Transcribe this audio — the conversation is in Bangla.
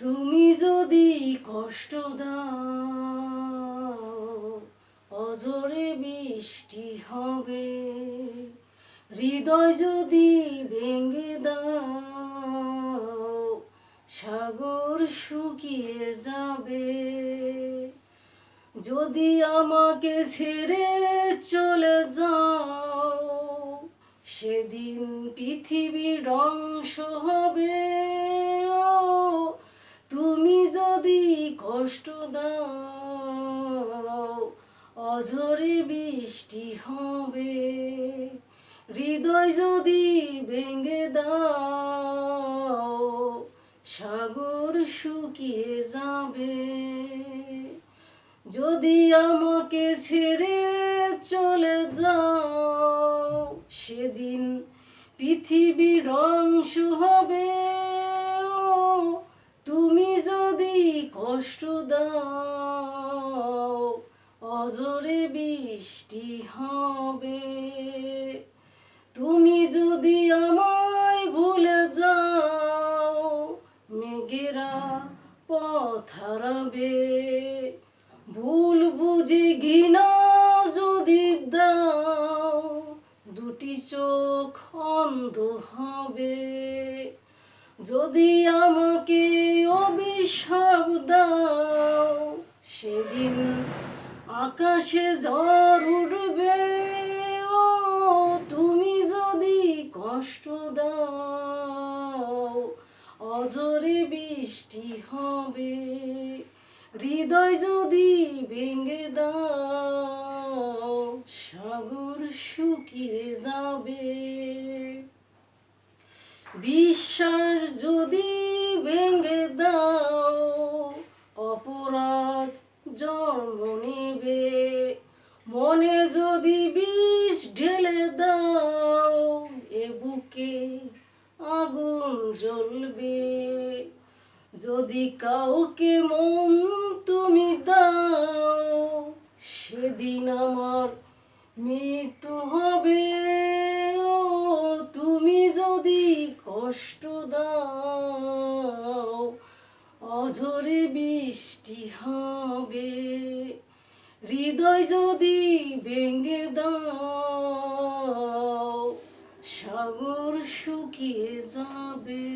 তুমি যদি কষ্ট দাও অঝরে বৃষ্টি হবে, হৃদয় যদি ভেঙে দাও সাগর শুকিয়ে যাবে। যদি আমাকে ছেড়ে চলে যাও সেদিন পৃথিবী ধ্বংস হবে। ও তুমি যদি কষ্ট দাও অঝরে বৃষ্টি হবে, হৃদয় যদি ভেঙে দাও সাগর শুকিয়ে যাবে। যদি আমাকে ছেড়ে চলে যাও সেদিন পৃথিবী ধ্বংস হবে। ও তুমি যদি কষ্ট দাও অঝরে বৃষ্টি হবে। তুমি যদি আমায় ভুলে যাও মেঘেরা পথ হারাবে। ভুল বুঝে ঘৃণা যদি দাও দুটি চোখ অন্ধ হবে। যদি আমাকে অভিশাপ দাও সেদিন আকাশে ঝড় উঠবে। ও তুমি যদি কষ্ট দাও অঝরে বৃষ্টি হবে, হৃদয় যদি ভেঙে দাও সাগর শুকিয়ে যাবে। বিশ্বাস যদি ভেঙে দাও অপরাধ জন্ম নেবে। মনে যদি বিষ ঢেলে দাও এ বুকে আগুন জ্বলবে। যদি কাউকে মন তুমি দাও সেদিন আমার মৃত্যু হবে। ও তুমি যদি কষ্ট দাও অঝরে বৃষ্টি হবে, হৃদয় যদি ভেঙে দাও সাগর শুকিয়ে যাবে।